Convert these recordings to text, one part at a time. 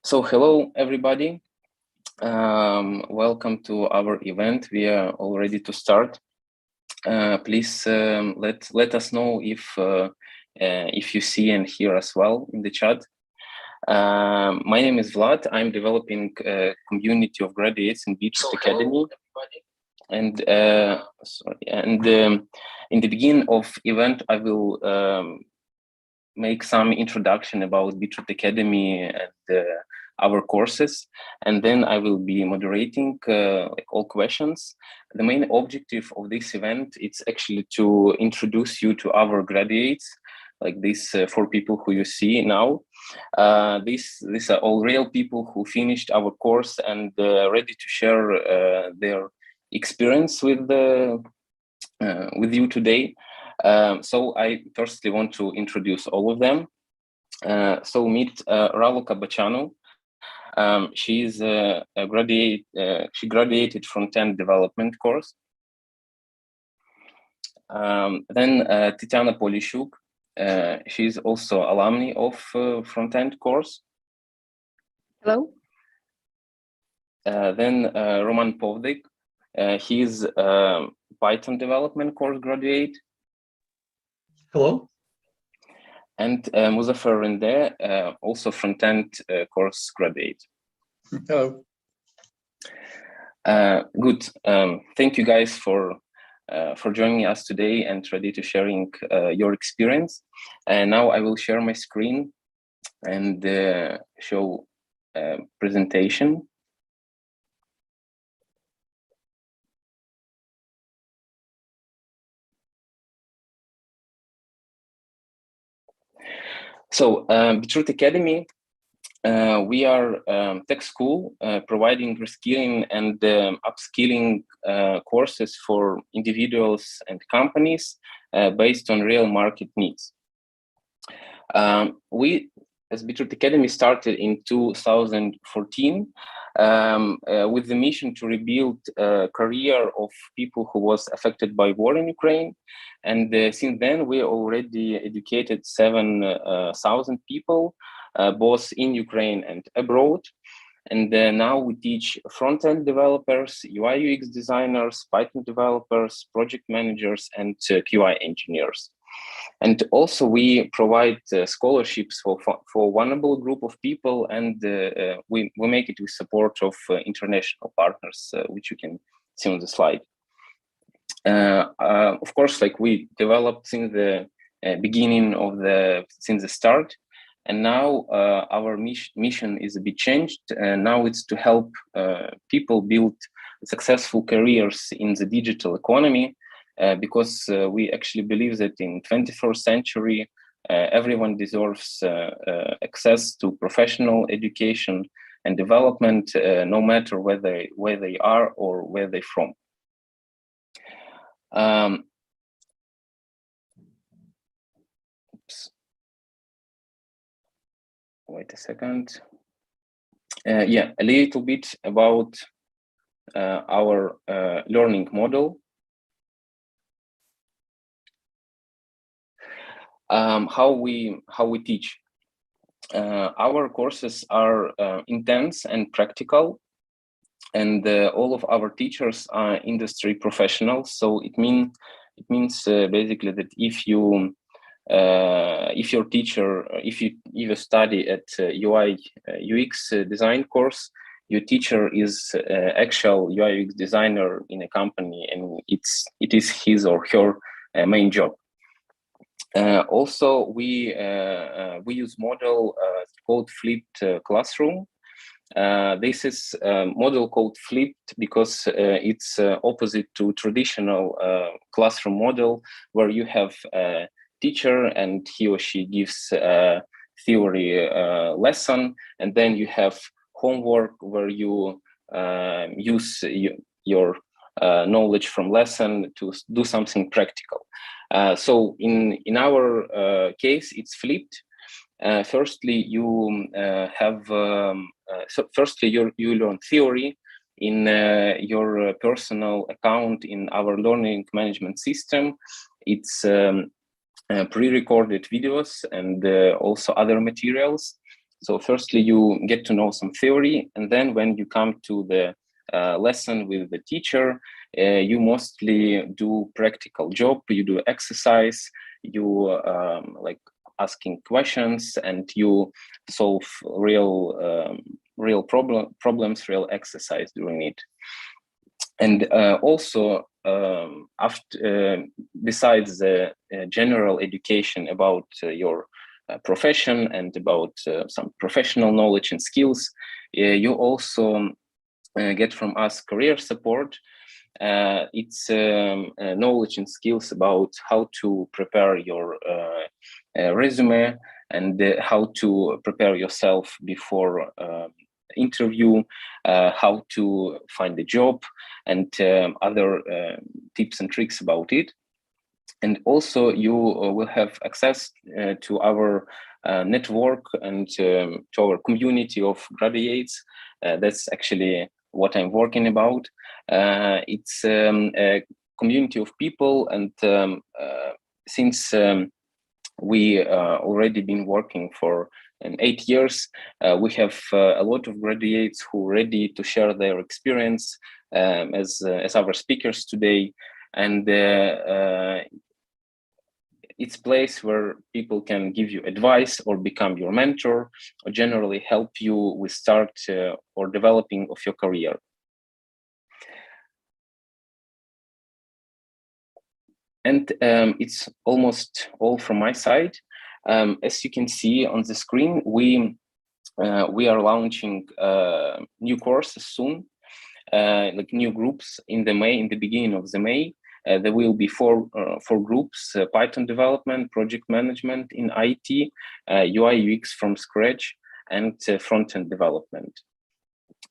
So hello, everybody. Welcome to our event. We are all ready to start. Please let us know if you see and hear us well in the chat. My name is Vlad. I'm developing a community of graduates in Beetroot Academy. And in the beginning of event, I will make some introduction about Beetroot Academy and our courses, and then I will be moderating all questions. The main objective of this event is actually to introduce you to our graduates, like these 4 people who you see now. These are all real people who finished our course and ready to share their experience with you today. So I firstly want to introduce all of them. So meet Raluca Băceanu. She is a graduate. She graduated from front-end development course. Then Tetiana Polischuk. She is also alumni of front-end course. Hello. Then Roman Povzyk. He is Python development course graduate. Hello. And Muzaffer Rende, also front-end course graduate. Hello. Good. Thank you guys for joining us today and ready to sharing your experience. And now I will share my screen and show presentation. So Beetroot Academy, we are tech school providing reskilling and upskilling courses for individuals and companies based on real market needs. We, as Beetroot Academy, started in 2014 with the mission to rebuild a career of people who was affected by war in Ukraine. And since then, we already educated 7,000 people, both in Ukraine and abroad. And now we teach front-end developers, UI UX designers, Python developers, project managers, and QA engineers. And also we provide scholarships for vulnerable group of people, and we make it with support of international partners, which you can see on the slide. Of course, like we developed since the beginning of since the start, and now our mission is a bit changed. Now it's to help people build successful careers in the digital economy, because we actually believe that in 21st century, everyone deserves access to professional education and development, no matter where they are or where they're from. Oops. Wait a second. Yeah, a little bit about our learning model. How we teach. Our courses are intense and practical, and all of our teachers are industry professionals. So it means basically that if you study at UI UX design course, your teacher is actual UI UX designer in a company, and it is his or her main job. Also, we use model called flipped classroom. This is a model called flipped because it's opposite to traditional classroom model, where you have a teacher and he or she gives a theory lesson, and then you have homework where you use your knowledge from lesson to do something practical. So in our case, it's flipped. Firstly, you you learn theory in your personal account in our learning management system. It's pre-recorded videos and also other materials. So firstly, you get to know some theory, and then when you come to the lesson with the teacher, you mostly do practical job, you do exercise, you like asking questions, and you solve real problems, real exercise during it. And also, besides the general education about your profession and about some professional knowledge and skills, you also get from us career support. It's knowledge and skills about how to prepare your resume and how to prepare yourself before interview, how to find a job, and other tips and tricks about it. And also you will have access to our network and to our community of graduates. That's actually what I'm working about. It's a community of people, and since we already been working for 8 years, we have a lot of graduates who are ready to share their experience as our speakers today. And it's a place where people can give you advice or become your mentor, or generally help you with start or developing of your career. And it's almost all from my side. As you can see on the screen, we are launching new courses soon, like new groups in the beginning of the May. There will be four groups: Python development, project management in IT, UI UX from scratch, and front-end development.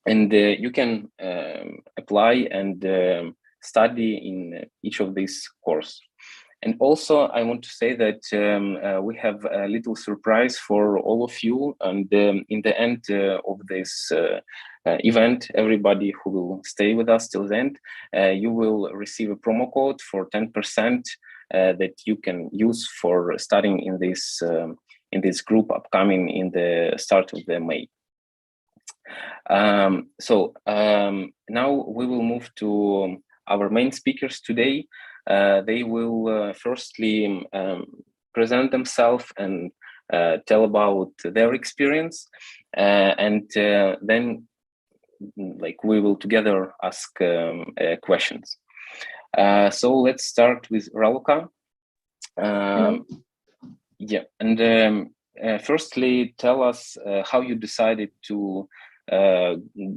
And you can apply and study in each of these courses. And also, I want to say that we have a little surprise for all of you. And in the end of this event, everybody who will stay with us till the end, you will receive a promo code for 10% that you can use for studying in this group upcoming in the start of the May. Now we will move to our main speakers today. They will firstly present themselves and tell about their experience, and then like we will together ask questions. So let's start with Raluca. Yeah, and firstly, tell us how you decided to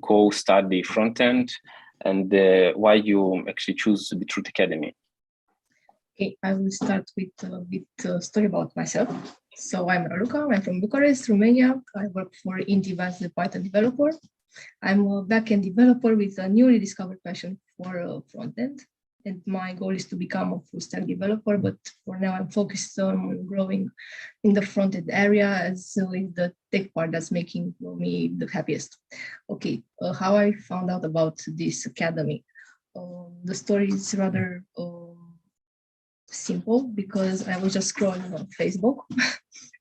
go study front end, and why you actually choose Beetroot Academy. Okay, I will start with a story about myself. So I'm Raluca, I'm from Bucharest, Romania. I work for Intive as a Python developer. I'm a backend developer with a newly discovered passion for front-end. And my goal is to become a full stack developer, but for now I'm focused on growing in the front-end area, as is the tech part that's making me the happiest. Okay, how I found out about this academy. The story is rather simple, because I was just scrolling on Facebook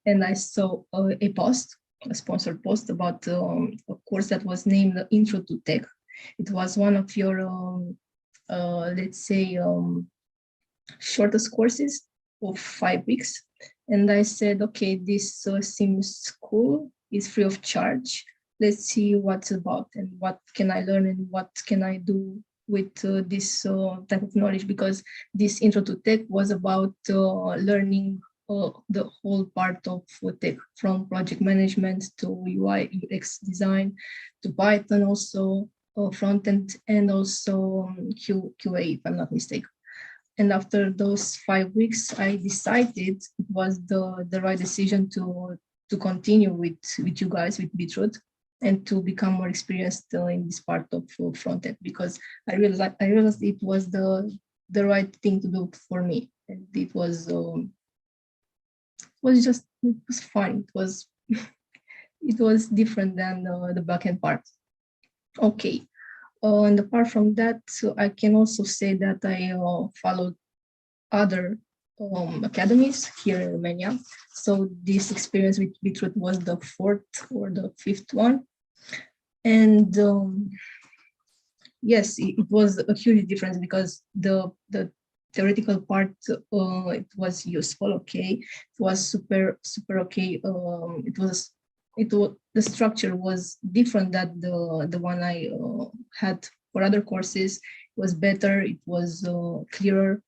and I saw a post, a sponsored post about a course that was named Intro to Tech. It was one of your, let's say, shortest courses of 5 weeks. And I said, okay, this seems cool. It's free of charge. Let's see what's about and what can I learn and what can I do with this type of knowledge, because this Intro to Tech was about learning the whole part of tech, from project management to UI UX design to Python, also front end, and also QA, if I'm not mistaken. And after those 5 weeks, I decided it was the right decision to continue with you guys, with Beetroot, and to become more experienced in this part of front end, because I realized it was the right thing to do for me, and it was fun. It was it was different than the backend part. Okay, and apart from that, I can also say that I followed other academies here in Romania. So this experience with Beetroot was the fourth or the fifth one. And yes, it was a huge difference because the theoretical part, it was useful, okay. It was super okay. The structure was different than the one I had for other courses. It was better, it was clearer,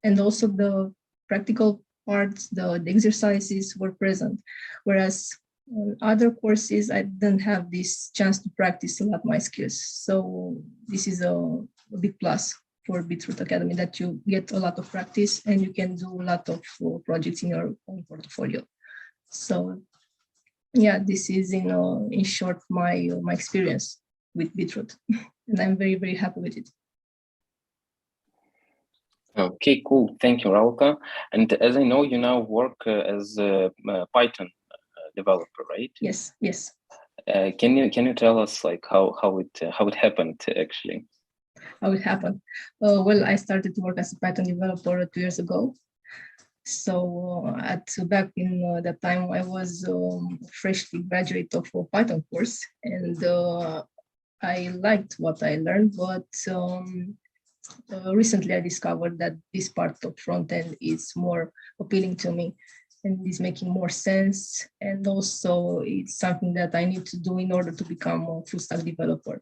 and also the practical parts, the exercises were present. Whereas on other courses, I didn't have this chance to practice a lot my skills. So this is a big plus for Beetroot Academy, that you get a lot of practice and you can do a lot of projects in your own portfolio. So yeah, this is in short my experience with Beetroot, and I'm very happy with it. Okay, cool. Thank you, Raluca. And as I know, you now work as a Python developer, right? Yes. Can you tell us like how it happened actually? How it happened? Well, I started to work as a Python developer 2 years ago. So back in that time, I was freshly graduate of a Python course, and I liked what I learned, but recently I discovered that this part of front end is more appealing to me and is making more sense. And also it's something that I need to do in order to become a full stack developer,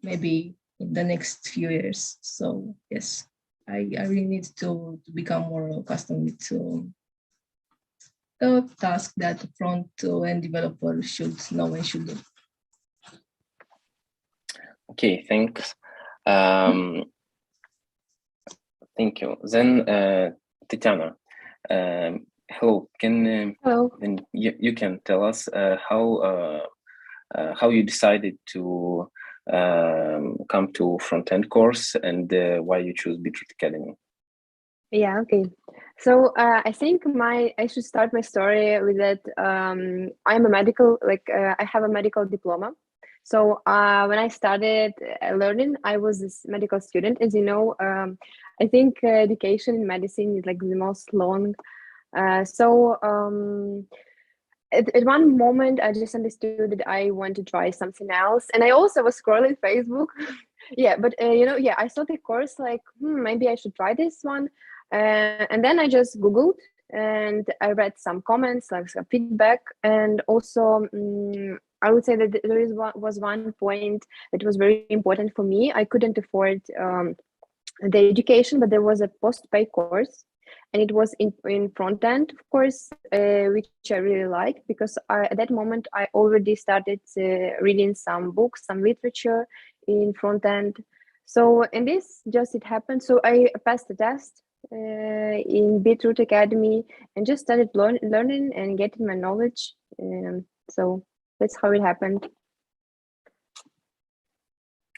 maybe in the next few years. So yes, I really need to become more accustomed to the task that the front end developer should know and should do. Okay, thanks. Thank you. Then Tetiana, hello. Hello. Then you can tell us how you decided to come to front-end course and why you choose Beetroot Academy. Yeah, okay. So I think I should start my story with that. I'm a medical, I have a medical diploma. So when I started learning, I was this medical student. As you know, I think education in medicine is like the most long. At one moment, I just understood that I want to try something else. And I also was scrolling Facebook. Yeah, but I saw the course like, maybe I should try this one. And then I just Googled and I read some comments, like some feedback. And also, I would say that there was one point that was very important for me. I couldn't afford the education, but there was a post-pay course. And it was in front end, of course, which I really liked because at that moment I already started reading some books, some literature in front end. So, and this it happened. So I passed the test in Beetroot Academy and just started learning and getting my knowledge. So that's how it happened.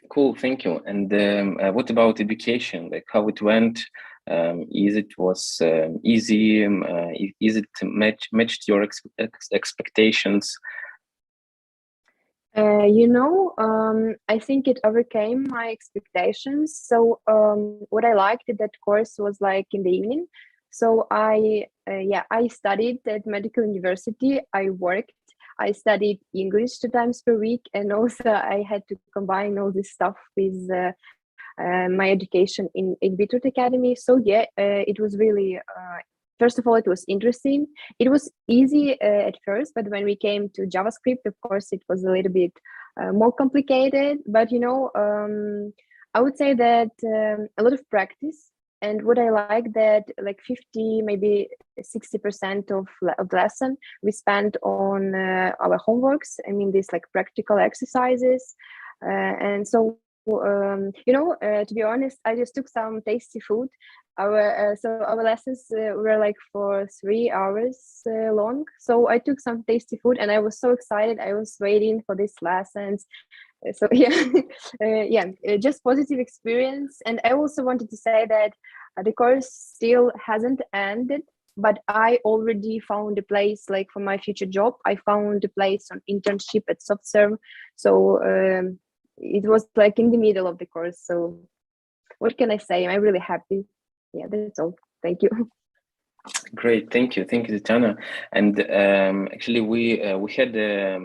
Cool, thank you. And what about education? Like how it went? Is it was easy? Is it matched your expectations? I think it overcame my expectations. So what I liked at that course was like in the evening. So I studied at medical university. I worked. I studied English 2 times per week, and also I had to combine all this stuff with my education in Beetroot Academy. So it was really. First of all, it was interesting. It was easy at first, but when we came to JavaScript, of course, it was a little bit more complicated. But I would say that a lot of practice. And what I like that like 50, maybe 60% of the lesson we spent on our homeworks. I mean, these like practical exercises. And so, to be honest, I just took some tasty food. Our lessons were like for 3 hours long. So I took some tasty food and I was so excited. I was waiting for these lessons. So just positive experience. And I also wanted to say that the course still hasn't ended, but I already found a place like for my future job. I found a place on internship at SoftServe. So it was like in the middle of the course. So what can I say? I'm really happy. Yeah, that's all. Thank you. Great, thank you, Tetiana. And actually, we had a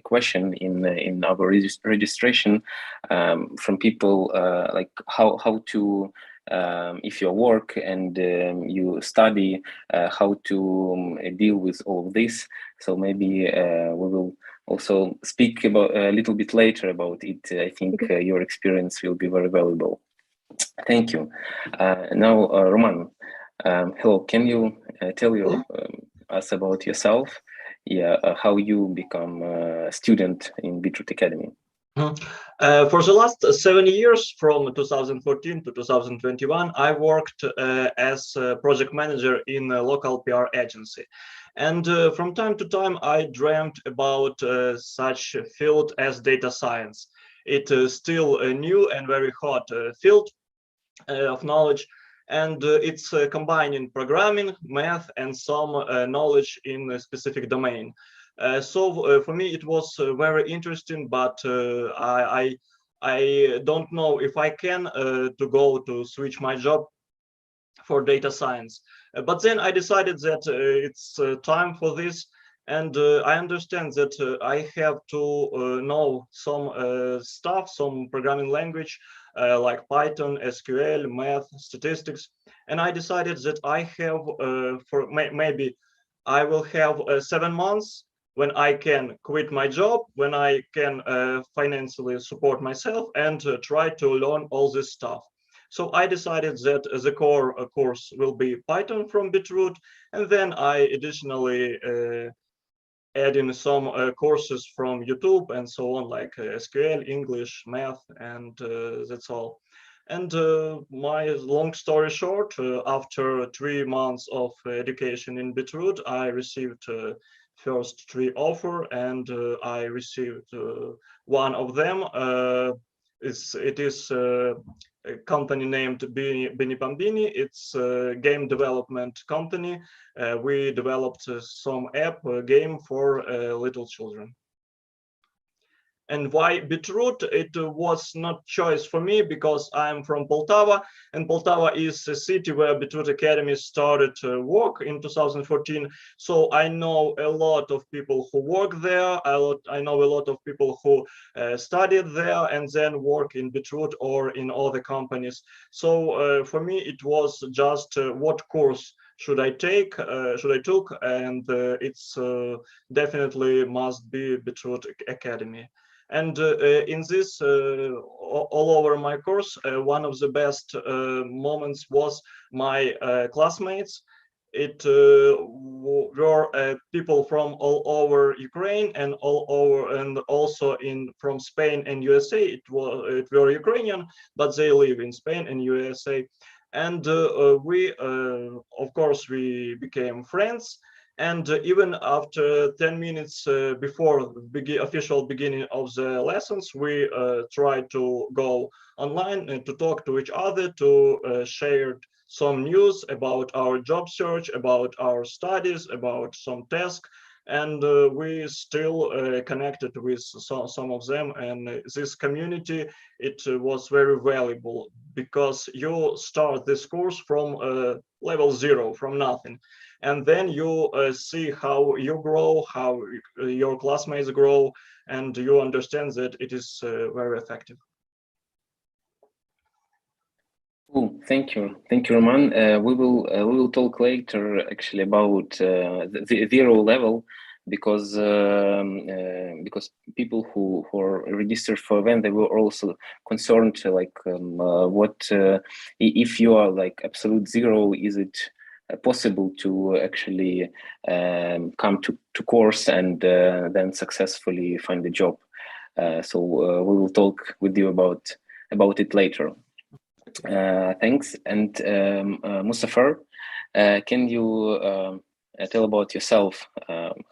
question in our registration from people like how to if you work and you study, how to deal with all of this. So maybe we will also speak about a little bit later about it. I think your experience will be very valuable. Thank you. Now, Roman. Hello, can you tell us about yourself? Yeah, how you become a student in Beetroot Academy? For the last 7 years, from 2014 to 2021, I worked as a project manager in a local PR agency. And from time to time, I dreamt about such a field as data science. It is still a new and very hot field of knowledge. And it's combining programming, math, and some knowledge in a specific domain. So for me, it was very interesting, but I don't know if I can to go to switch my job for data science. But then I decided that it's time for this. And I understand that I have to know some stuff, some programming language, like Python, SQL, math, statistics. And I decided that I have, maybe I will have 7 months when I can quit my job, when I can financially support myself and try to learn all this stuff. So I decided that the core course will be Python from Beetroot, and then I additionally add in some courses from YouTube and so on, like SQL, English, math, and that's all. And my long story short, after 3 months of education in Beetroot, I received first 3 offers, and I received one of them. It is a company named Bini Bambini. It's a game development company. We developed some app game for little children. And why Beetroot? It was not choice for me because I'm from Poltava, and Poltava is a city where Beetroot Academy started to work in 2014. So I know a lot of people who work there. I know a lot of people who studied there and then work in Beetroot or in other companies. So for me, it was just what course should I take, and it's definitely must be Beetroot Academy. And in this, all over my course, one of the best moments was my classmates. It were people from all over Ukraine and all over, and also from Spain and USA. It were Ukrainian, but they live in Spain and USA. And we, of course, we became friends. And even after 10 minutes before the official beginning of the lessons, we tried to go online and to talk to each other, to share some news about our job search, about our studies, about some tasks. And we still connected with some of them. And this community, it was very valuable because you start this course from level 0, from nothing. And then you see how you grow, how your classmates grow, and you understand that it is very effective. Cool. Thank you, Roman. We will talk later actually about the 0 level, because people who are registered for event, they were also concerned like what if you are like absolute 0, is it possible to actually come to course and then successfully find a job. So we will talk with you about it later. Thanks. And Muzaffer, can you tell about yourself,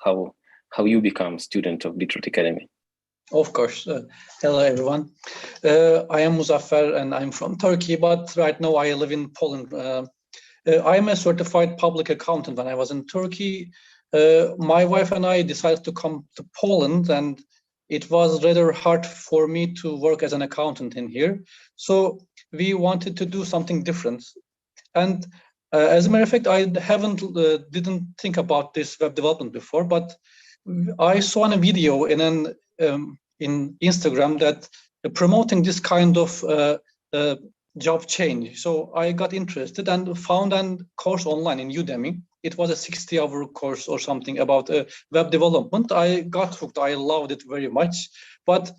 how you become student of Beetroot Academy? Of course. Hello, everyone. I am Muzaffer and I'm from Turkey, but right now I live in Poland. I'm a certified public accountant. When I was in Turkey, my wife and I decided to come to Poland, and it was rather hard for me to work as an accountant in here. So we wanted to do something different. And As a matter of fact, I didn't think about this web development before, but I saw a video in Instagram that promoting this kind of job change. So I got interested and found a course online in Udemy. It was a 60-hour course or something about web development. I got hooked. I loved it very much. But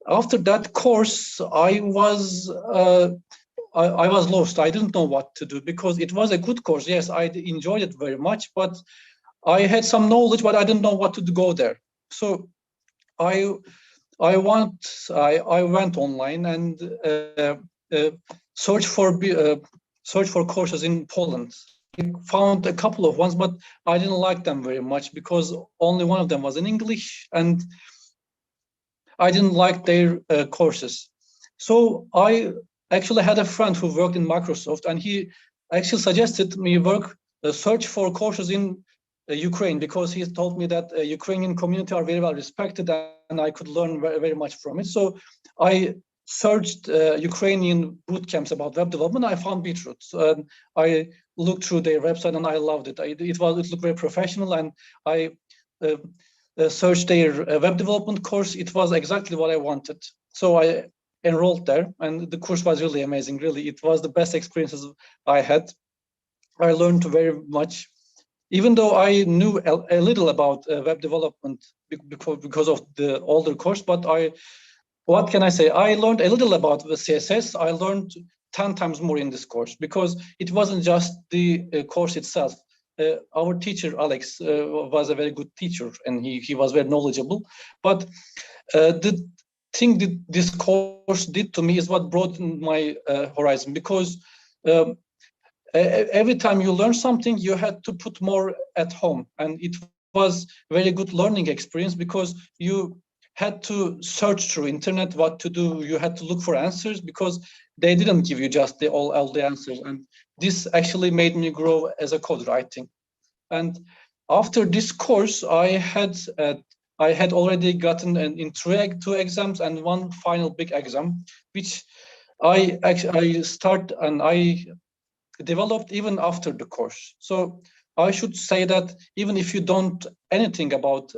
after that course, I was lost. I didn't know what to do because it was a good course. Yes, I enjoyed it very much, but I had some knowledge, but I didn't know what to go there. So I went online and searched for courses in Poland. I found a couple of ones, but I didn't like them very much because only one of them was in English, and I didn't like their courses. So I actually had a friend who worked in Microsoft, and he actually suggested me search for courses in Ukraine, because he told me that Ukrainian community are very well respected and I could learn very, very much from it. So I searched Ukrainian boot camps about web development. I found Beetroot. I looked through their website and I loved it. It looked very professional, and I searched their web development course. It was exactly what I wanted. So I enrolled there, and the course was really amazing. Really, it was the best experiences I had. I learned very much. Even though I knew a little about web development because of the older course, but what can I say? I learned a little about the CSS. I learned 10 times more in this course because it wasn't just the course itself. Our teacher, Alex, was a very good teacher, and he was very knowledgeable. But the thing that this course did to me is what broadened my horizon, because every time you learn something, you had to put more at home. And it was a very good learning experience because you had to search through internet what to do. You had to look for answers because they didn't give you just all the answers. And this actually made me grow as a coder, I think. And after this course, I had already gotten in two exams and one final big exam, which I developed even after the course. So I should say that even if you don't anything about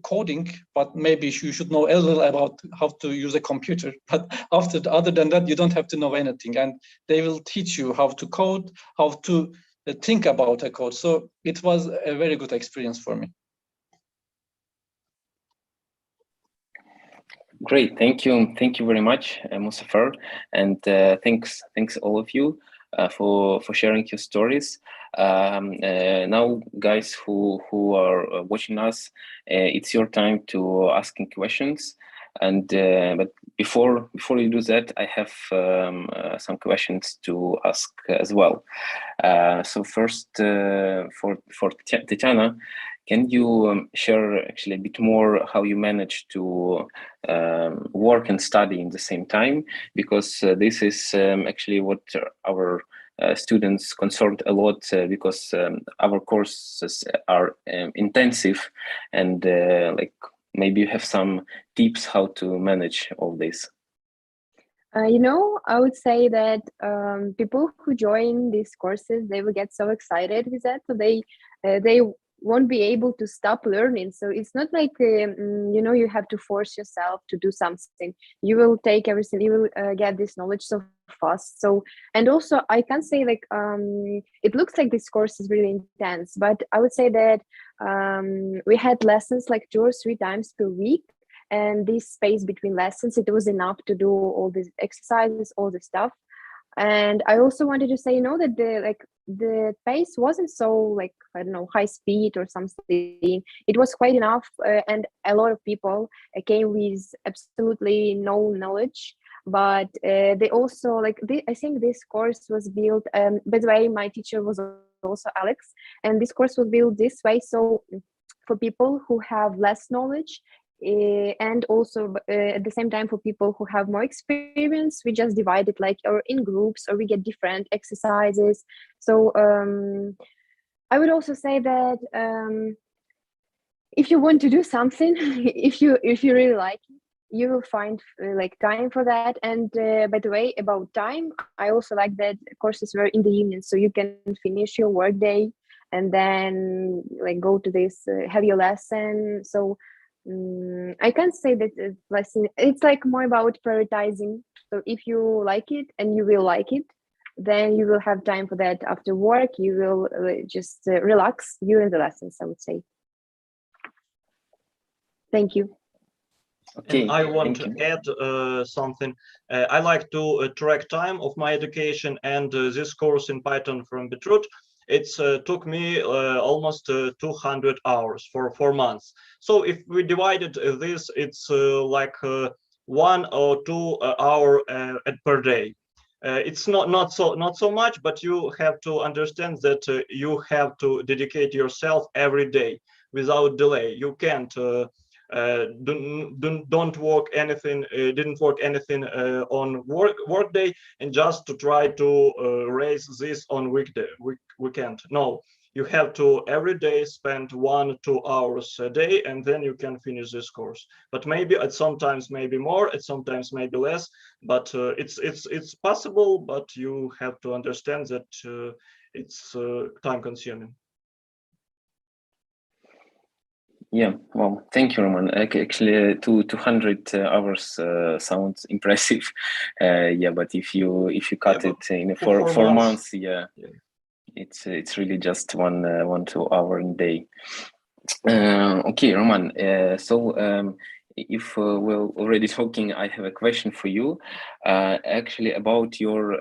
coding, but maybe you should know a little about how to use a computer. But other than that, you don't have to know anything, and they will teach you how to code, how to think about a code. So it was a very good experience for me. Great, thank you very much, Muzaffer, and thanks all of you for sharing your stories. Now, guys who are watching us, it's your time to asking questions. And but before you do that, I have some questions to ask as well. So first, for Tetiana, can you share actually a bit more how you manage to work and study in the same time? Because this is actually what our students concerned a lot, because our courses are intensive, and like maybe you have some tips how to manage all this. I would say that people who join these courses, they will get so excited with that, so they won't be able to stop learning. So it's not like you have to force yourself to do something. You will take everything, you will get this knowledge so fast. So, and also I can say, like, it looks like this course is really intense, but I would say that we had lessons like 2 or 3 times per week, and this space between lessons, it was enough to do all these exercises, all the stuff. And I also wanted to say, that the pace wasn't so, like, I don't know, high speed or something. It was quite enough, and a lot of people came with absolutely no knowledge. But they also, like, I think this course was built, by the way, my teacher was also Alex, and this course was built this way. So for people who have less knowledge, and also at the same time for people who have more experience, we just divide it like or in groups, or we get different exercises. So I would also say that if you want to do something, if you really like it, you will find like time for that. And by the way, about time, I also like that courses were in the evening, so you can finish your work day and then like go to this have your lesson. So I can't say that lesson, it's like more about prioritizing. So if you like it and you will like it, then you will have time for that after work. You will just relax during the lessons, I would say. Thank you. Okay, and I want thank to you. add something. I like to track time of my education, and this course in Python from Beetroot, it's took me almost 200 hours for 4 months. So if we divided this, it's like 1 or 2 hour per day. It's not so much, but you have to understand that you have to dedicate yourself every day without delay. You can't don't work anything, didn't work anything on work day, and just to try to raise this on weekend. No, you have to every day spend 1-2 hours a day, and then you can finish this course. But maybe at sometimes maybe more, at sometimes maybe less, but it's possible, but you have to understand that it's time consuming. Yeah, well, thank you, Roman. Actually, 200 hours sounds impressive. Yeah, but if you cut it in for 4 months, yeah. it's really just 2 hour a day. Okay, Roman. So if we're already talking, I have a question for you. Actually, about your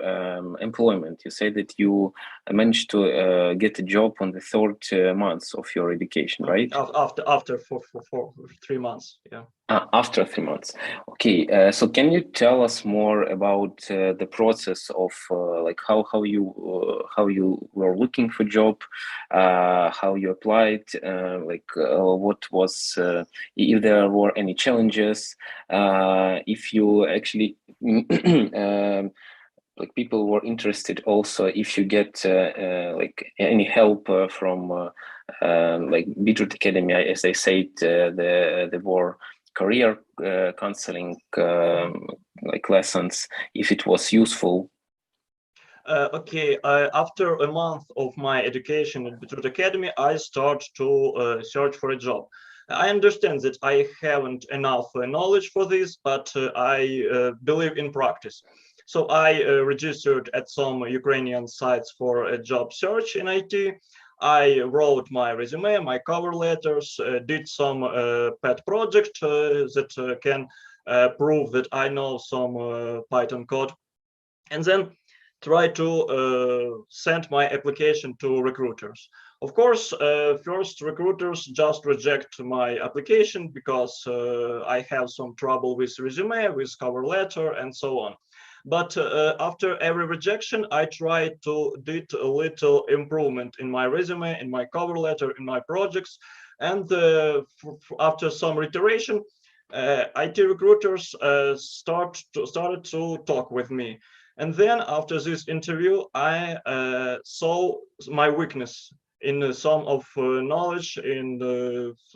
employment. You said that you managed to get a job on the third month of your education, right? After for 3 months, yeah. After 3 months. Okay, so can you tell us more about the process of like how you were looking for job, how you applied, what was if there were any challenges, if you actually like people were interested also if you get like any help from like Beetroot Academy, as I said, there were career counseling like lessons, if it was useful. Okay, after a month of my education at Beetroot Academy, I start to search for a job. I understand that I haven't enough knowledge for this, but I believe in practice. So I registered at some Ukrainian sites for a job search in IT. I wrote my resume, my cover letters, did some pet project that can prove that I know some Python code, and then try to send my application to recruiters. Of course, first recruiters just reject my application because I have some trouble with resume, with cover letter, and so on. But after every rejection, I try to do a little improvement in my resume, in my cover letter, in my projects. And after some reiteration, IT recruiters started to talk with me. And then after this interview, I saw my weakness in some of knowledge, in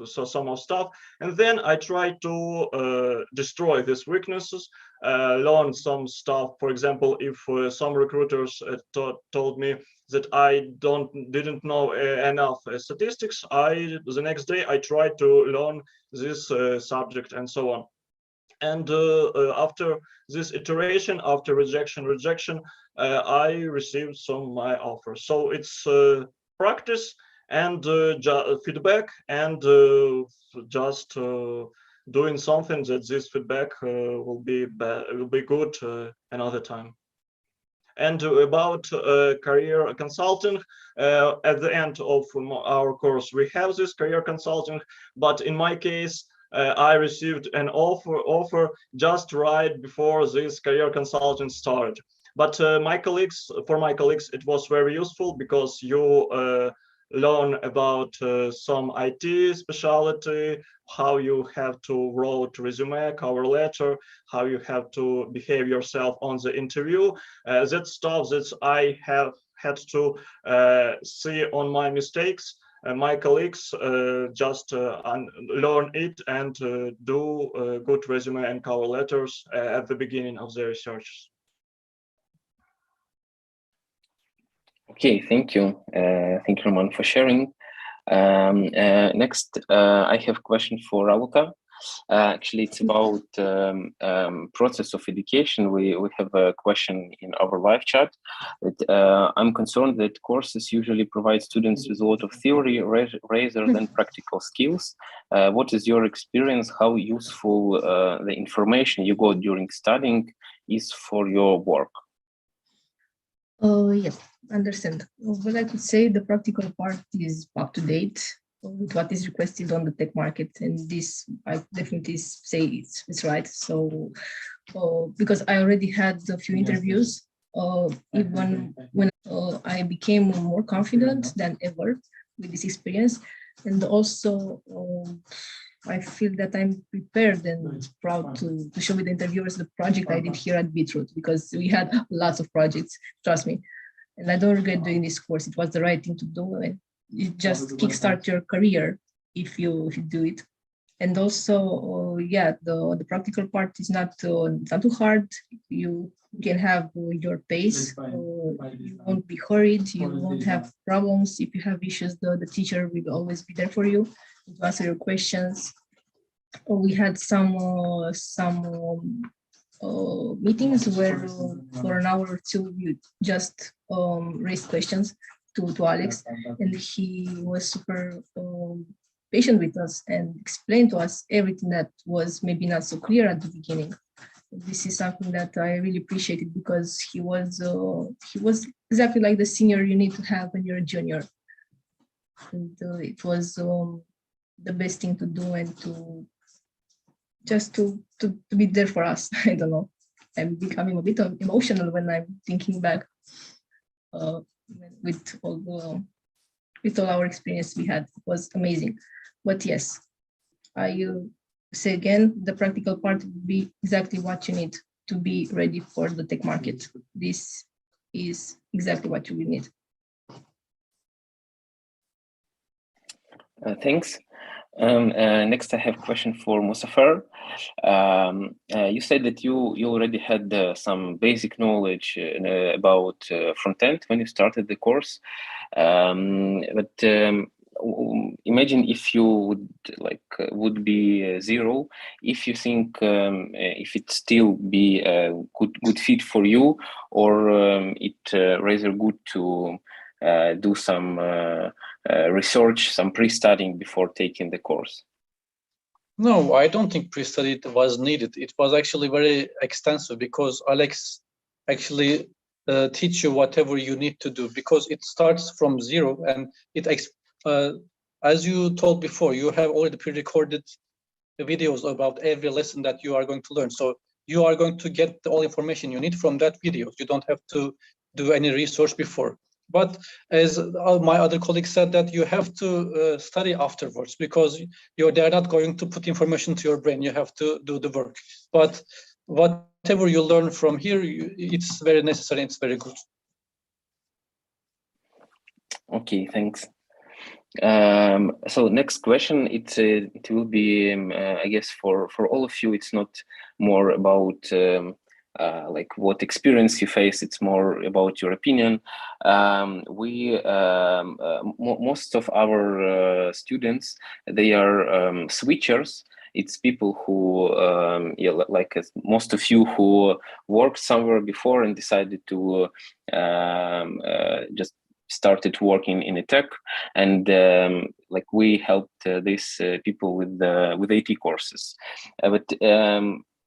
some of stuff. And then I tried to destroy these weaknesses, learn some stuff. For example, if some recruiters told me that I didn't know enough statistics, the next day I tried to learn this subject and so on. And after this iteration, after rejection, I received some my offers. So it's practice and feedback, and just doing something that this feedback will be good another time. And about career consulting, at the end of our course, we have this career consulting, but in my case, I received an offer just right before this career consulting started. But for my colleagues, it was very useful because you learn about some IT specialty, how you have to write resume, cover letter, how you have to behave yourself on the interview. That stuff that I have had to see on my mistakes. My colleagues just learn it and do good resume and cover letters at the beginning of their research. Okay, thank you. Thank you, Roman, for sharing. Next, I have a question for Raluca. Actually, it's about process of education. We have a question in our live chat. That, I'm concerned that courses usually provide students with a lot of theory rather than practical skills. What is your experience? How useful the information you got during studying is for your work? Yes, understand. What I could say, the practical part is up to date with what is requested on the tech market, and this I definitely say it's right. So because I already had a few interviews, even when I became more confident than ever with this experience, and also I feel that I'm prepared and proud to show with the interviewers the project I did here at Beetroot, because we had lots of projects, trust me. And I don't regret doing this course. It was the right thing to do. And it just kickstart your career if you do it. And also, yeah, the practical part is not too hard. You can have your pace. You won't be hurried. You won't have problems. If you have issues, the teacher will always be there for you to answer your questions. We had some meetings where for an hour or two you just raised questions to Alex, and he was super patient with us and explained to us everything that was maybe not so clear at the beginning. This is something that I really appreciated, because he was exactly like the senior you need to have when you're a junior, and it was the best thing to do, and to just to be there for us. I don't know. I'm becoming a bit emotional when I'm thinking back with all our experience we had. It was amazing. But yes, I say again, the practical part would be exactly what you need to be ready for the tech market. This is exactly what you will need. Thanks. Next, I have a question for Muzaffer. You said that you already had some basic knowledge about front end when you started the course, but imagine if you would be zero. If you think if it still be a good fit for you, or it rather good to do some research, some pre-studying before taking the course? No, I don't think pre-study was needed. It was actually very extensive, because Alex actually teach you whatever you need to do, because it starts from zero, and it as you told before, you have already pre-recorded the videos about every lesson that you are going to learn. So you are going to get all information you need from that videos. You don't have to do any research before. But as my other colleagues said, that you have to study afterwards, because they're not going to put information to your brain. You have to do the work. But whatever you learn from here, it's very necessary. It's very good. Okay, thanks. So next question, it will be I guess for all of you. It's not more about like what experience you face, it's more about your opinion. Most of our students, they are switchers. It's people who, like most of you, who worked somewhere before and decided to just started working in a tech, and like we helped these people with AT courses. But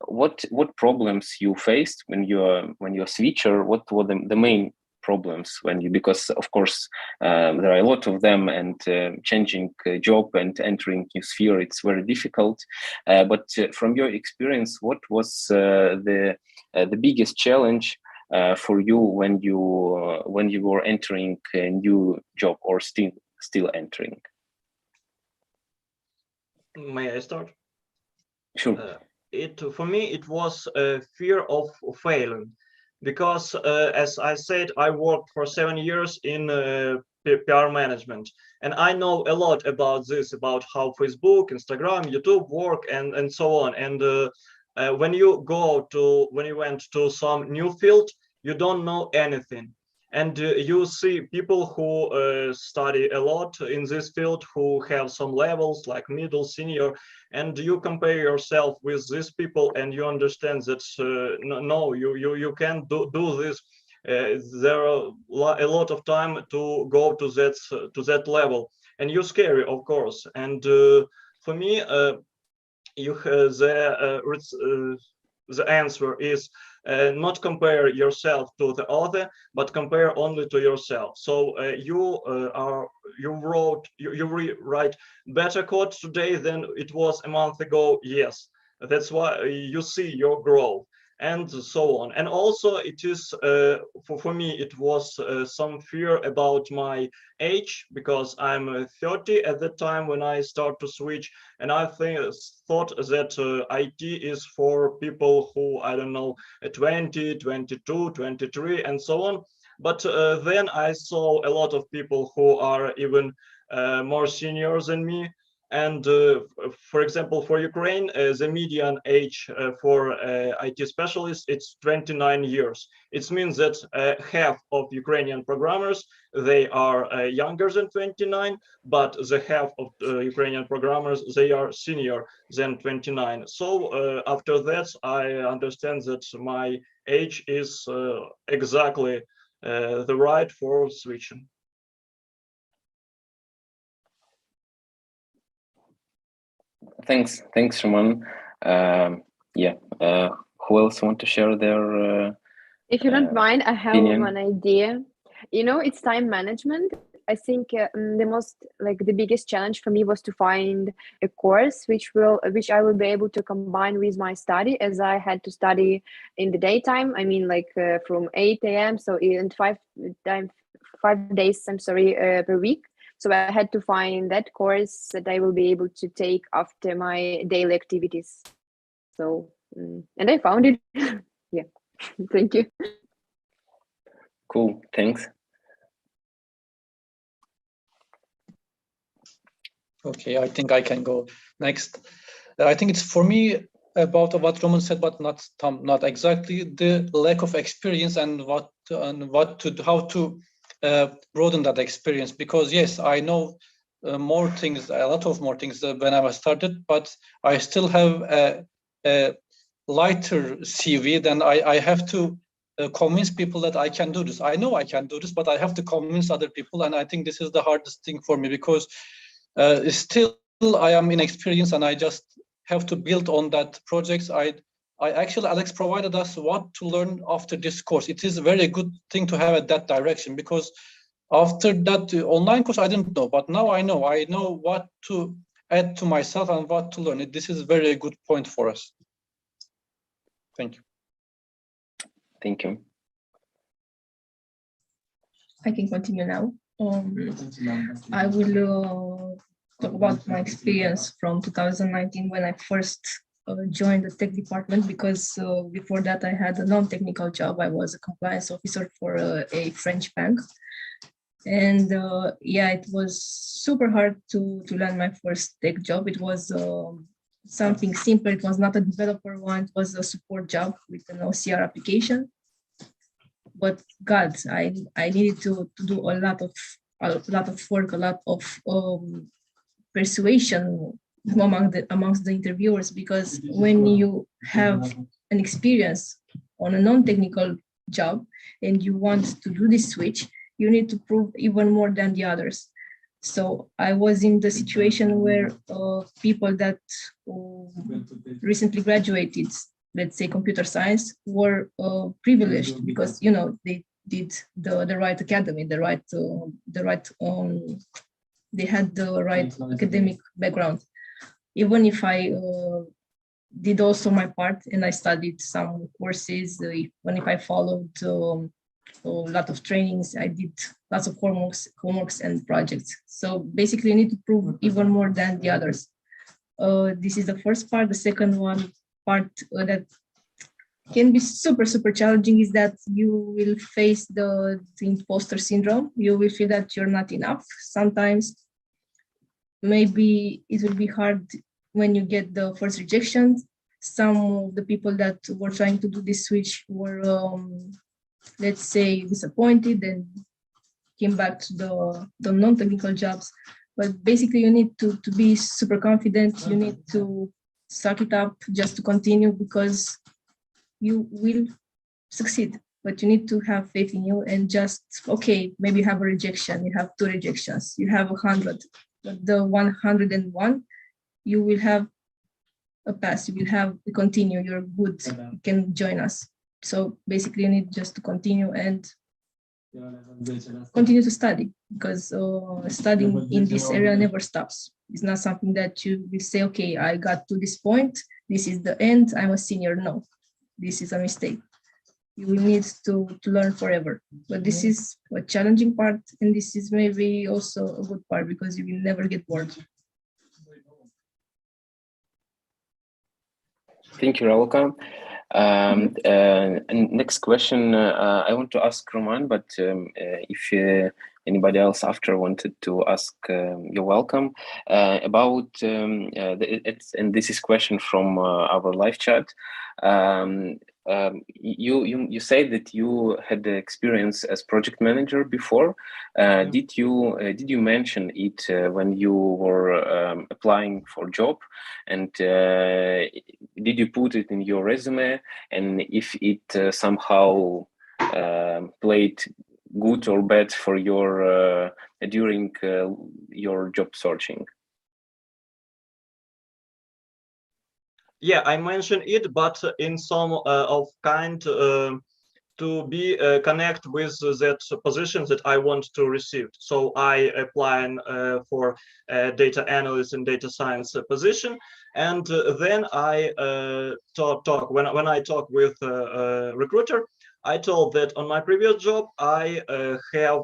what problems you faced when you're a switcher? What were the main problems when you, because of course there are a lot of them, and changing job and entering new sphere, it's very difficult. But from your experience, what was the biggest challenge for you when you were entering a new job, or still entering? May I start? Sure. For me, it was a fear of failing, because as I said, I worked for 7 years in PR management. And I know a lot about this, about how Facebook, Instagram, YouTube work, and so on. And when you went to some new field, you don't know anything. And you see people who study a lot in this field, who have some levels like middle, senior, and you compare yourself with these people, and you understand that no, you can't do this. There are a lot of time to go to that level, and you're scary, of course. And for me, the answer is not compare yourself to the other, but compare only to yourself. So you rewrite better code today than it was a month ago. Yes, that's why you see your growth, and so on. And also it is for me it was some fear about my age, because I'm 30 at the time when I start to switch, and I thought that IT is for people who, I don't know, 20, 22, 23 and so on. But then I saw a lot of people who are even more senior than me. And for example, for Ukraine, the median age for IT specialists, it's 29 years. It means that half of Ukrainian programmers, they are younger than 29, but the half of Ukrainian programmers, they are senior than 29. So after that, I understand that my age is exactly the right for switching. Thanks, Roman. Yeah, who else want to share their If you don't mind, I have opinion? one idea. You know, it's time management. I think the biggest challenge for me was to find a course which I will be able to combine with my study, as I had to study in the daytime. I mean, from 8 a.m. so in 5 days, per week. So I had to find that course that I will be able to take after my daily activities. So, and I found it. Yeah, thank you. Cool, thanks. Okay, I think I can go next. I think it's for me about what Roman said, but not exactly, the lack of experience and how to broaden that experience. Because yes, I know a lot of more things when I was started, but I still have a lighter CV. Then I have to convince people that I can do this. I know I can do this, but I have to convince other people, and I think this is the hardest thing for me, because still I am inexperienced and I just have to build on that projects. I actually, Alex provided us what to learn after this course. It is a very good thing to have at that direction, because after that online course I didn't know, but now I know what to add to myself and what to learn. This is a very good point for us. Thank you. Thank you. I can continue now. I will talk about my experience from 2019 when I first joined the tech department, because before that I had a non-technical job. I was a compliance officer for a French bank. And yeah, it was super hard to land my first tech job. It was something simple. It was not a developer one. It was a support job with an OCR application. But God, I needed to do a lot of work, a lot of persuasion amongst the interviewers, because when you have an experience on a non-technical job and you want to do this switch, you need to prove even more than the others. So I was in the situation where people that recently graduated, let's say computer science, were privileged because they did the right academy, they had the right academic background. Even if I did also my part and I studied some courses, even if I followed a lot of trainings, I did lots of homeworks and projects. So basically you need to prove even more than the others. This is the first part. The second part that can be super challenging is that you will face the imposter syndrome. You will feel that you're not enough. Sometimes maybe it will be hard when you get the first rejections. Some of the people that were trying to do this switch were, let's say, disappointed and came back to the non-technical jobs. But basically, you need to be super confident. You need to suck it up just to continue, because you will succeed. But you need to have faith in you and just, okay, maybe you have a rejection, you have 2 rejections, you have 100. But the 101, you will have a pass, you will have to continue, you're good, you can join us. So basically, you need just to continue and continue to study, because studying in this area never stops. It's not something that you will say, okay, I got to this point, this is the end, I'm a senior. No, this is a mistake. You will need to learn forever. But this is a challenging part, and this is maybe also a good part, because you will never get bored. Thank you, Raluca. And next question, I want to ask Roman, but if anybody else after wanted to ask, you're welcome. About and this is question from our live chat. You said that you had the experience as project manager before. Did you mention it when you were applying for job, and did you put it in your resume? And if it somehow played good or bad for your during your job searching? Yeah, I mentioned it, but in some of kind to be connect with that positions that I want to receive. So I applying for data analyst and data science position, and then I talk when I talk with a recruiter. I told that on my previous job, I have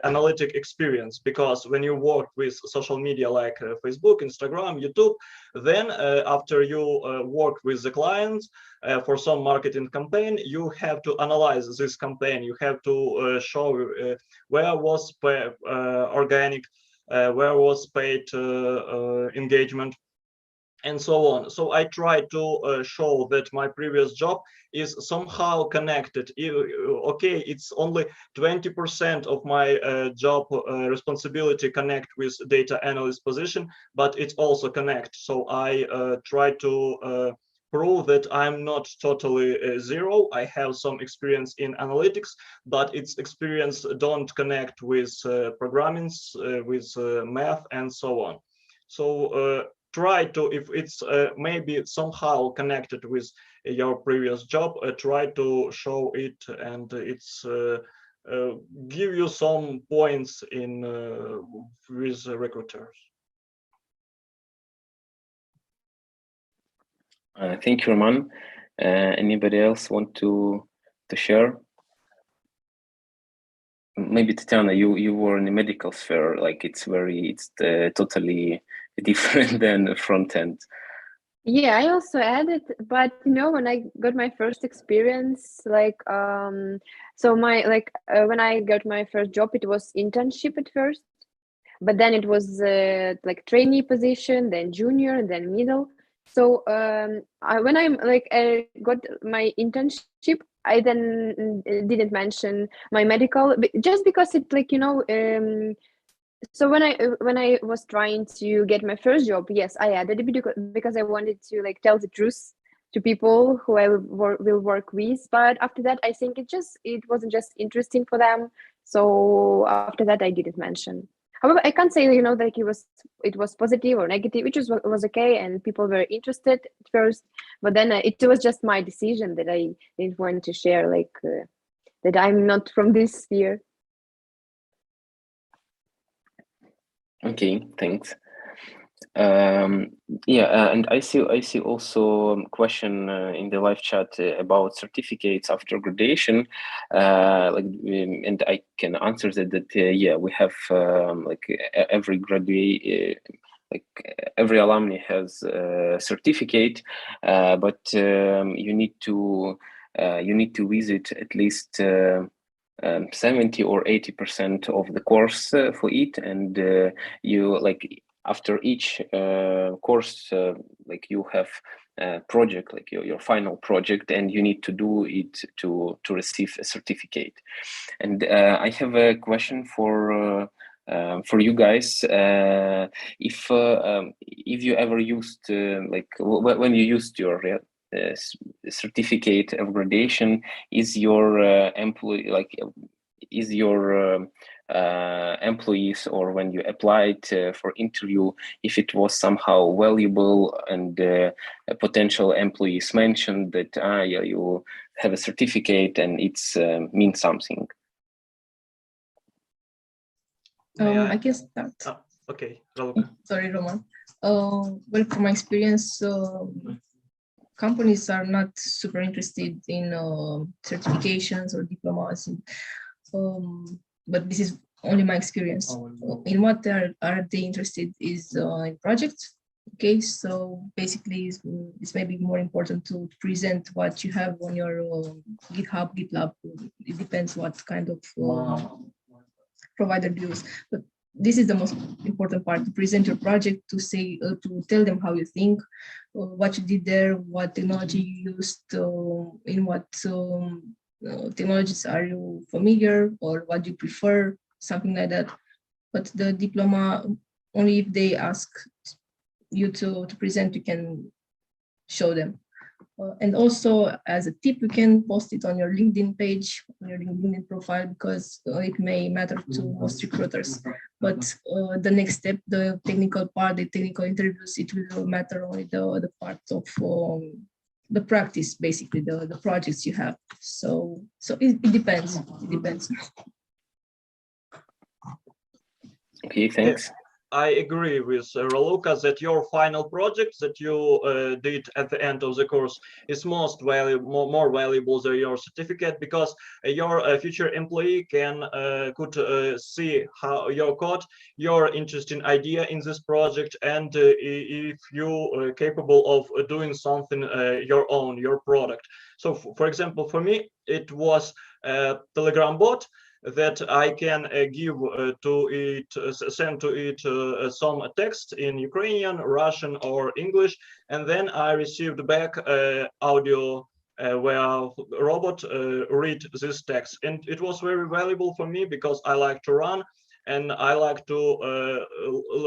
analytic experience, because when you work with social media like Facebook, Instagram, YouTube, then after you work with the clients for some marketing campaign, you have to analyze this campaign. You have to show where was organic, where was paid engagement, and so on. So I try to show that my previous job is somehow connected. Okay, it's only 20% of my job responsibility connect with data analyst position, but it also connect. So I try to prove that I'm not totally zero. I have some experience in analytics, but its experience don't connect with programming, with math, and so on. So try to, if it's maybe somehow connected with your previous job, try to show it, and it's give you some points in with recruiters. Thank you, Roman. Anybody else want to share? Maybe Tetiana, you were in the medical sphere, like it's totally different than the front end. Yeah, I also added, but when I got my first experience, like so when I got my first job, it was internship at first, but then it was like trainee position, then junior, and then middle. So when I got my internship, I then didn't mention my medical, just because it so when I was trying to get my first job, yes, I added it because I wanted to tell the truth to people who I will work with. But after that, I think it wasn't just interesting for them. So after that, I didn't mention. However, I can't say that it was positive or negative. It just was okay, and people were interested at first. But then it was just my decision that I didn't want to share that I'm not from this sphere. Okay, thanks. Yeah, and I see also a question in the live chat about certificates after graduation, and I can answer that yeah, we have every graduate, every alumni has a certificate, but you need to you need to visit at least 70 or 80% of the course for it, and you like after each course, like you have a project, like your final project, and you need to do it to receive a certificate. And I have a question for you guys. If you ever used like when you used your certificate of gradation, is your employee like is your employees, or when you applied for interview, if it was somehow valuable, and potential employees mentioned that yeah, you have a certificate and it's means something. I can start. Oh, okay, Raluca. Sorry, Roman. Well, from my experience, companies are not super interested in certifications or diplomas, but this is only my experience. In what are they interested is in projects. Okay, so basically it's maybe more important to present what you have on your GitHub, GitLab. It depends what kind of provider you use, but this is the most important part, to present your project, to say, to tell them how you think, what you did there, what technology you used, in what technologies are you familiar, or what do you prefer, something like that. But the diploma, only if they ask you to present, you can show them. And also, as a tip, you can post it on your LinkedIn page, on your LinkedIn profile, because it may matter to most recruiters. But the next step, the technical part, the technical interviews, it will matter only the part of the practice, basically, the projects you have. So it depends. It depends. Okay, thanks. I agree with Raluca that your final project that you did at the end of the course is more valuable than your certificate, because your future employee could see how your code, your interesting idea in this project, and if you are capable of doing something your product. So, for example, for me, it was a Telegram bot that I can send to it some text in Ukrainian, Russian, or English, and then I received back audio where robot read this text, and it was very valuable for me because I like to run and I like to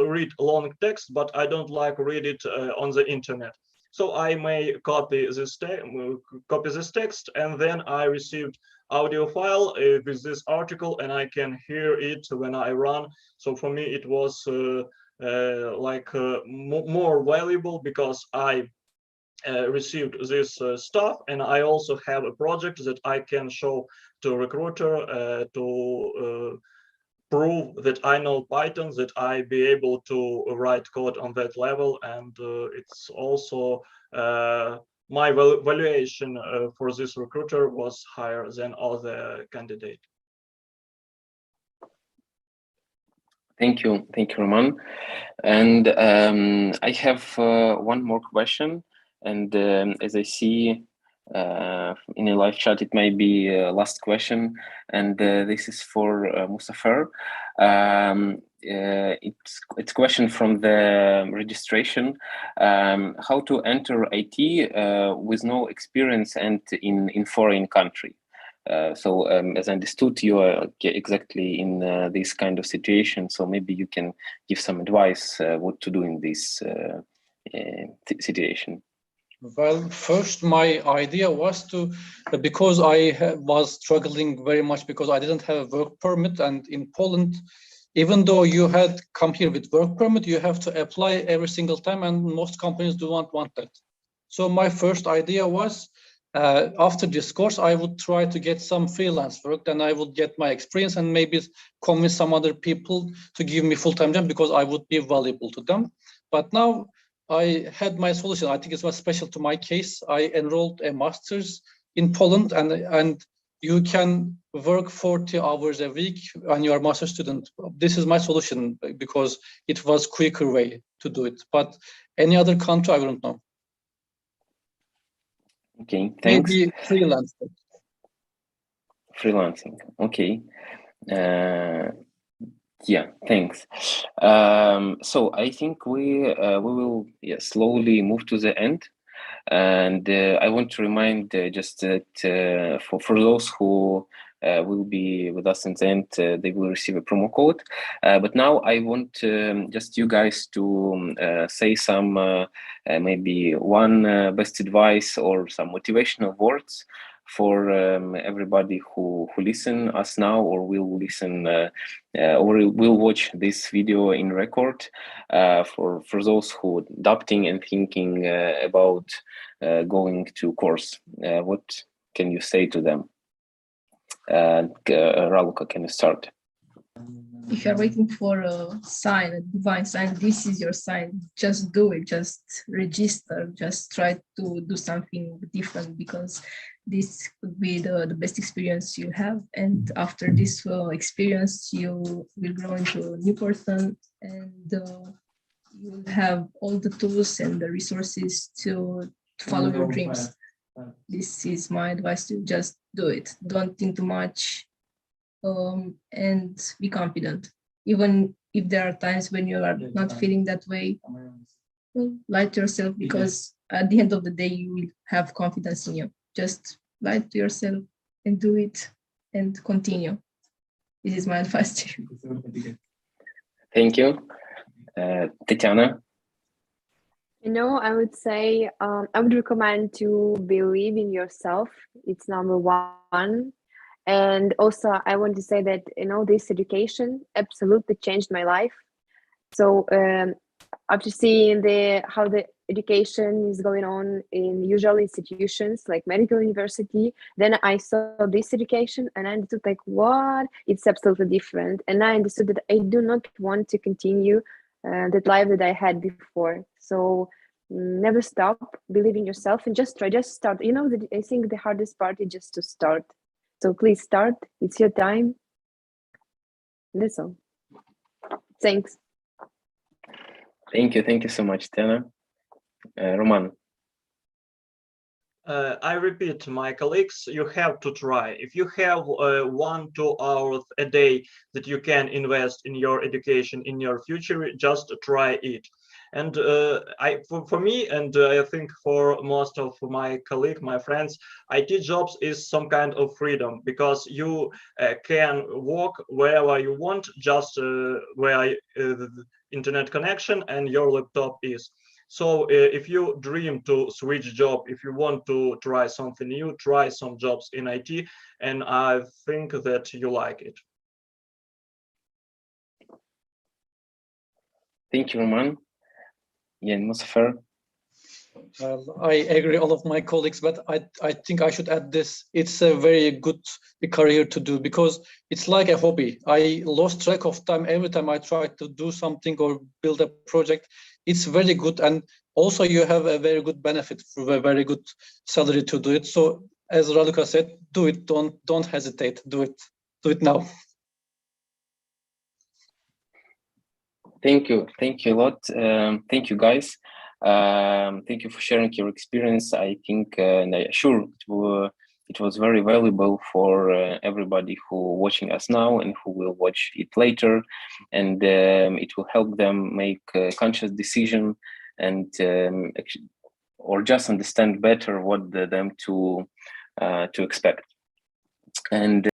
read long text, but I don't like read it on the internet. So I may copy this text, and then I received audio file with this article, and I can hear it when I run. So for me, it was more valuable because I received this stuff, and I also have a project that I can show to a recruiter to prove that I know Python, that I be able to write code on that level, and it's also my valuation for this recruiter was higher than other candidate. Thank you, Roman. And I have one more question, and as I see in a live chat, it may be last question, and this is for Muzaffer. It's a question from the registration. How to enter IT with no experience and in foreign country? So as I understood, you are exactly in this kind of situation. So maybe you can give some advice what to do in this situation. Well, first, my idea was to, because I was struggling very much because I didn't have a work permit, and in Poland, even though you had come here with work permit, you have to apply every single time, and most companies do not want that. So my first idea was, after this course, I would try to get some freelance work, then I would get my experience and maybe convince some other people to give me full-time job because I would be valuable to them. But now I had my solution. I think it was special to my case. I enrolled a master's in Poland, and you can work 40 hours a week when you are a master's student. This is my solution because it was a quicker way to do it. But any other country, I wouldn't know. Okay, thanks. Maybe freelancer. Freelancing. Okay. Yeah, thanks. So I think we will slowly move to the end, and I want to remind just that for those who will be with us in the end, they will receive a promo code. But now I want just you guys to say some maybe one best advice or some motivational words for everybody who listen us now or will listen or will watch this video in record, for those who adapting and thinking about going to course. What can you say to them? Raluca, can you start? If you're waiting for a sign, a divine sign, this is your sign. Just do it, just register, just try to do something different, because this could be the best experience you have. And after this experience, you will grow into a new person, and you will have all the tools and the resources to follow your dreams. This is my advice to just do it. Don't think too much. And be confident. Even if there are times when you are not feeling that way, lie to yourself, because at the end of the day, you will have confidence in you. Just lie to yourself and do it and continue. This is my advice to you. Thank you. Tetiana? I would say I would recommend to believe in yourself. It's number one. And also, I want to say that, this education absolutely changed my life. So after seeing how the education is going on in usual institutions like medical university, then I saw this education and I understood like, what? It's absolutely different. And I understood that I do not want to continue that life that I had before. So never stop, believe in yourself and just try, just start. I think the hardest part is just to start. So please start. It's your time. That's all. Thanks. Thank you. Thank you so much, Tena. Roman? I repeat, my colleagues, you have to try. If you have 1-2 hours a day that you can invest in your education, in your future, just try it. And for me, and I think for most of my colleagues, my friends, IT jobs is some kind of freedom, because you can work wherever you want, just where the internet connection and your laptop is. So if you dream to switch job, if you want to try something new, try some jobs in IT, and I think that you like it. Thank you, Roman. Yeah, Muzaffer? I agree all of my colleagues, but I think I should add this. It's a very good career to do, because it's like a hobby. I lost track of time every time I try to do something or build a project. It's very good, and also you have a very good benefit for a very good salary to do it. So as Raluca said, do it. Don't hesitate. Do it. Do it now. Thank you a lot. Thank you, guys. Thank you for sharing your experience. I think, and I'm sure it was very valuable for everybody who watching us now and who will watch it later, and it will help them make a conscious decision and or just understand better what them to expect. And